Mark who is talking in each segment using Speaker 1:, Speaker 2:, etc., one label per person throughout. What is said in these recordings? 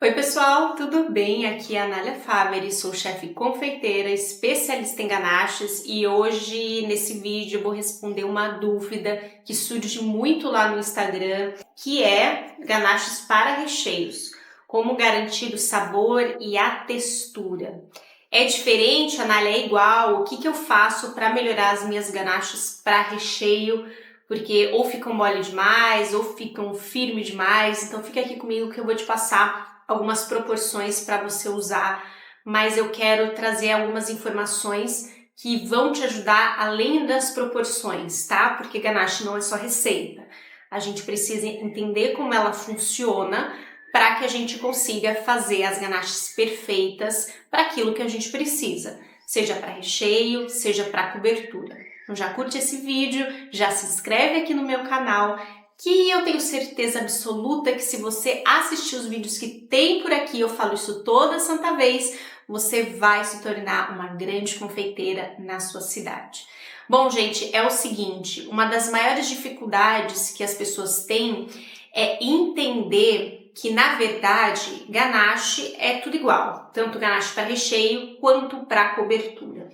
Speaker 1: Oi pessoal, tudo bem? Aqui é a Anália Faveri, sou chefe confeiteira, especialista em ganaches e hoje nesse vídeo eu vou responder uma dúvida que surge muito lá no Instagram, que é ganaches para recheios. Como garantir o sabor e a textura? É diferente, Anália, é igual? O que eu faço para melhorar as minhas ganaches para recheio? Porque ou ficam mole demais, ou ficam firme demais, então fica aqui comigo que eu vou te passar algumas proporções para você usar, mas eu quero trazer algumas informações que vão te ajudar além das proporções, tá? Porque ganache não é só receita. A gente precisa entender como ela funciona para que a gente consiga fazer as ganaches perfeitas para aquilo que a gente precisa, seja para recheio, seja para cobertura. Então já curte esse vídeo, já se inscreve aqui no meu canal, que eu tenho certeza absoluta que se você assistir os vídeos que tem por aqui, eu falo isso toda santa vez, você vai se tornar uma grande confeiteira na sua cidade. Bom, gente, é o seguinte, uma das maiores dificuldades que as pessoas têm é entender que, na verdade, ganache é tudo igual, tanto ganache para recheio quanto para cobertura.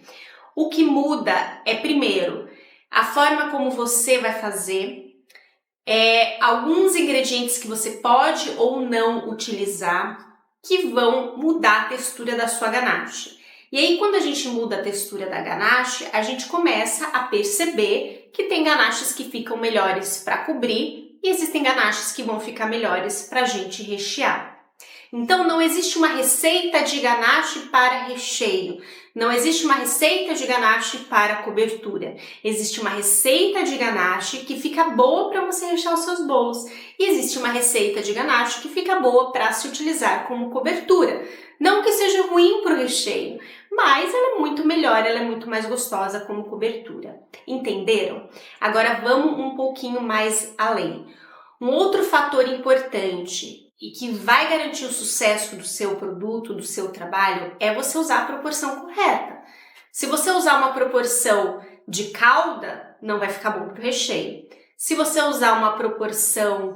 Speaker 1: O que muda é, primeiro, a forma como você vai fazer, alguns ingredientes que você pode ou não utilizar que vão mudar a textura da sua ganache. E aí, quando a gente muda a textura da ganache, a gente começa a perceber que tem ganaches que ficam melhores para cobrir e existem ganaches que vão ficar melhores para a gente rechear. Então, não existe uma receita de ganache para recheio, não existe uma receita de ganache para cobertura. Existe uma receita de ganache que fica boa para você rechear os seus bolos e existe uma receita de ganache que fica boa para se utilizar como cobertura. Não que seja ruim para o recheio, mas ela é muito melhor, ela é muito mais gostosa como cobertura. Entenderam? Agora vamos um pouquinho mais além. Um outro fator importante e que vai garantir o sucesso do seu produto, do seu trabalho, é você usar a proporção correta. Se você usar uma proporção de calda, não vai ficar bom para o recheio. Se você usar uma proporção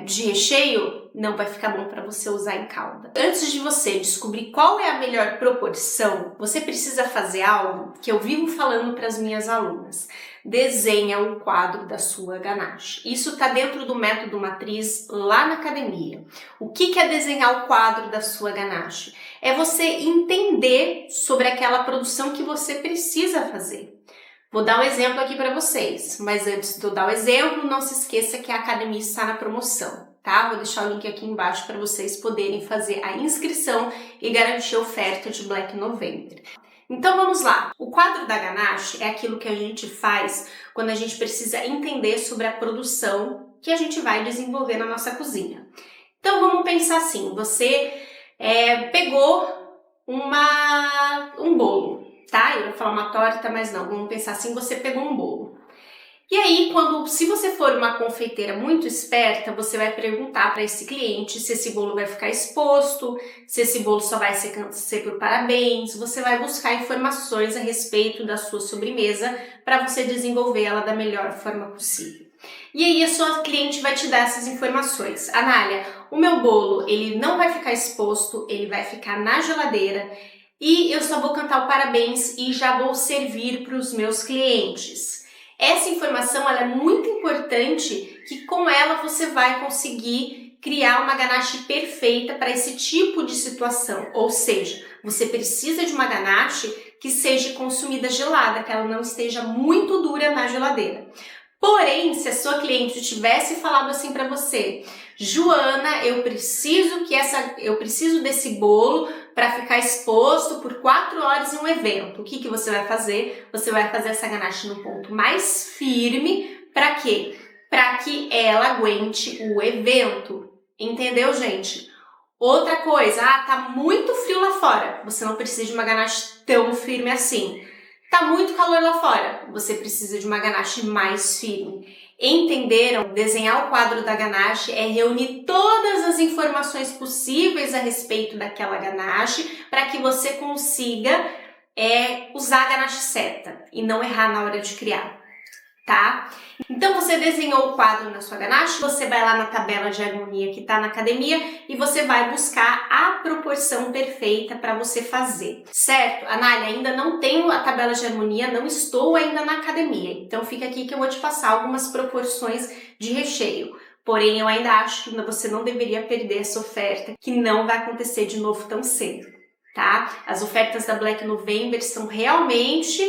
Speaker 1: de recheio, não vai ficar bom para você usar em calda. Antes de você descobrir qual é a melhor proporção, você precisa fazer algo que eu vivo falando para as minhas alunas. Desenha um quadro da sua ganache. Isso está dentro do método matriz lá na academia. O que é desenhar o quadro da sua ganache? É você entender sobre aquela produção que você precisa fazer. Vou dar um exemplo aqui para vocês, mas antes de eu dar o exemplo, não se esqueça que a academia está na promoção, tá? Vou deixar o link aqui embaixo para vocês poderem fazer a inscrição e garantir a oferta de Black November. Então vamos lá, o quadro da ganache é aquilo que a gente faz quando a gente precisa entender sobre a produção que a gente vai desenvolver na nossa cozinha. Então vamos pensar assim, você pegou um bolo, tá? Eu ia falar uma torta, mas não, vamos pensar assim, você pegou um bolo. E aí, se você for uma confeiteira muito esperta, você vai perguntar para esse cliente se esse bolo vai ficar exposto, se esse bolo só vai ser por parabéns, você vai buscar informações a respeito da sua sobremesa para você desenvolver ela da melhor forma possível. E aí a sua cliente vai te dar essas informações. Anália, o meu bolo, ele não vai ficar exposto, ele vai ficar na geladeira e eu só vou cantar o parabéns e já vou servir para os meus clientes. Essa informação ela é muito importante, que com ela você vai conseguir criar uma ganache perfeita para esse tipo de situação. Ou seja, você precisa de uma ganache que seja consumida gelada, que ela não esteja muito dura na geladeira. Porém, se a sua cliente tivesse falado assim para você, Joana, eu preciso desse bolo para ficar exposto por 4 horas em um evento. O que você vai fazer? Você vai fazer essa ganache no ponto mais firme. Para quê? Para que ela aguente o evento. Entendeu, gente? Outra coisa, tá muito frio lá fora. Você não precisa de uma ganache tão firme assim. Tá muito calor lá fora, você precisa de uma ganache mais firme. Entenderam? Desenhar o quadro da ganache é reunir todas as informações possíveis a respeito daquela ganache para que você consiga usar a ganache certa e não errar na hora de criar. tá? Então você desenhou o quadro na sua ganache, você vai lá na tabela de harmonia que está na academia e você vai buscar a proporção perfeita para você fazer, certo? Anália, ainda não tenho a tabela de harmonia, não estou ainda na academia, então fica aqui que eu vou te passar algumas proporções de recheio. Porém, eu ainda acho que você não deveria perder essa oferta, que não vai acontecer de novo tão cedo, tá? As ofertas da Black November são realmente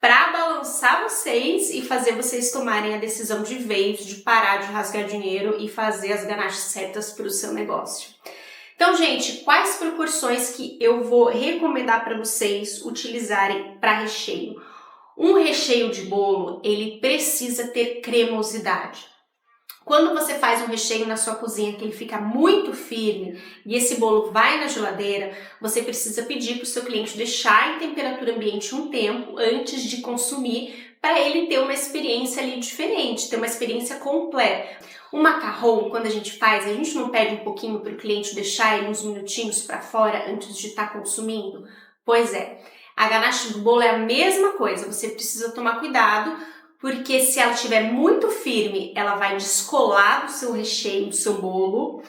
Speaker 1: para balançar vocês e fazer vocês tomarem a decisão de vez, de parar de rasgar dinheiro e fazer as ganaches certas para o seu negócio. Então, gente, quais proporções que eu vou recomendar para vocês utilizarem para recheio? Um recheio de bolo, ele precisa ter cremosidade. Quando você faz um recheio na sua cozinha que ele fica muito firme e esse bolo vai na geladeira, você precisa pedir para o seu cliente deixar em temperatura ambiente um tempo antes de consumir para ele ter uma experiência ali diferente, ter uma experiência completa. O macarrão, quando a gente faz, a gente não pede um pouquinho para o cliente deixar ele uns minutinhos para fora antes de estar consumindo? Pois é, a ganache do bolo é a mesma coisa, você precisa tomar cuidado, porque se ela estiver muito firme, ela vai descolar do seu recheio, do seu bolo,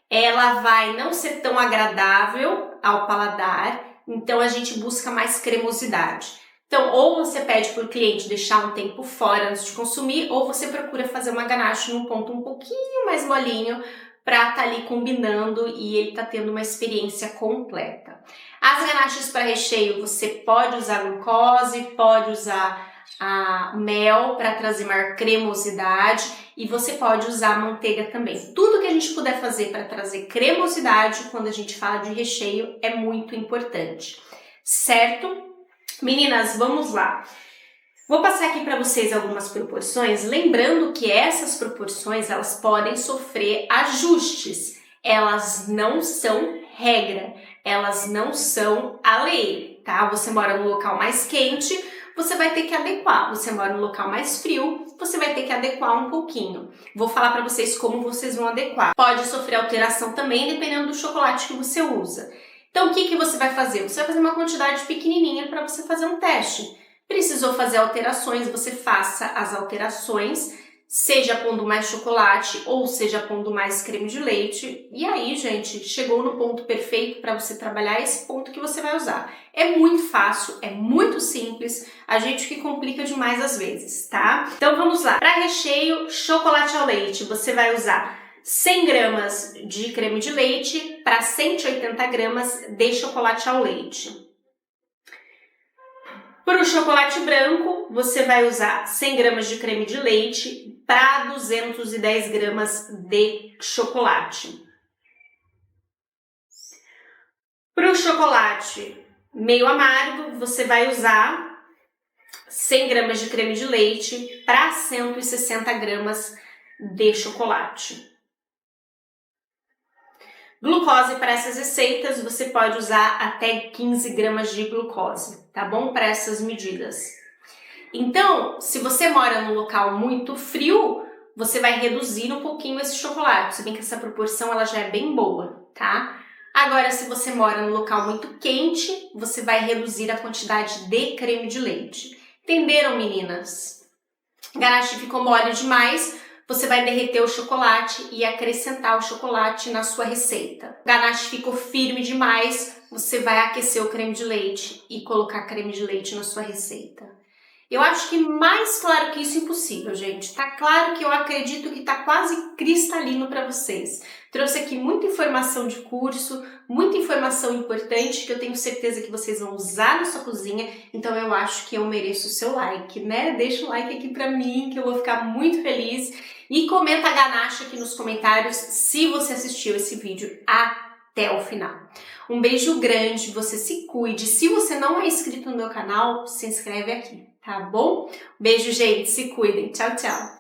Speaker 1: ela vai não ser tão agradável ao paladar, então a gente busca mais cremosidade. Então, ou você pede para o cliente deixar um tempo fora antes de consumir, ou você procura fazer uma ganache num ponto um pouquinho mais molinho, para estar ali combinando e ele tá tendo uma experiência completa. As ganaches para recheio, você pode usar glucose, pode usar mel para trazer maior cremosidade e você pode usar manteiga também. Tudo que a gente puder fazer para trazer cremosidade quando a gente fala de recheio é muito importante, certo? Meninas, vamos lá. Vou passar aqui para vocês algumas proporções, lembrando que essas proporções elas podem sofrer ajustes, elas não são regra, elas não são a lei, tá? Você mora num local mais quente, você vai ter que adequar. Você mora num local mais frio, você vai ter que adequar um pouquinho. Vou falar para vocês como vocês vão adequar. Pode sofrer alteração também, dependendo do chocolate que você usa. Então, o que você vai fazer? Você vai fazer uma quantidade pequenininha para você fazer um teste. Precisou fazer alterações, você faça as alterações, seja pondo mais chocolate ou seja pondo mais creme de leite. E aí, gente, chegou no ponto perfeito para você trabalhar esse ponto que você vai usar. É muito fácil, é muito simples, a gente que complica demais às vezes, tá? Então vamos lá. Para recheio, chocolate ao leite, você vai usar 100 gramas de creme de leite para 180 gramas de chocolate ao leite. Para o chocolate branco, você vai usar 100 gramas de creme de leite para 210 gramas de chocolate. Para o chocolate meio amargo, você vai usar 100 gramas de creme de leite para 160 gramas de chocolate. Glucose para essas receitas, você pode usar até 15 gramas de glucose, tá bom? Para essas medidas. Então, se você mora num local muito frio, você vai reduzir um pouquinho esse chocolate, se bem que essa proporção ela já é bem boa, tá? Agora, se você mora num local muito quente, você vai reduzir a quantidade de creme de leite. Entenderam, meninas? Ganache ficou mole demais, você vai derreter o chocolate e acrescentar o chocolate na sua receita. Ganache ficou firme demais, você vai aquecer o creme de leite e colocar creme de leite na sua receita. Eu acho que mais claro que isso é impossível, gente. Tá claro que eu acredito que tá quase cristalino para vocês. Trouxe aqui muita informação de curso, muita informação importante que eu tenho certeza que vocês vão usar na sua cozinha. Então eu acho que eu mereço o seu like, né? Deixa um like aqui para mim que eu vou ficar muito feliz. E comenta a ganache aqui nos comentários se você assistiu esse vídeo até o final. Um beijo grande, você se cuide. Se você não é inscrito no meu canal, se inscreve aqui, tá bom? Beijo, gente, se cuidem. Tchau, tchau.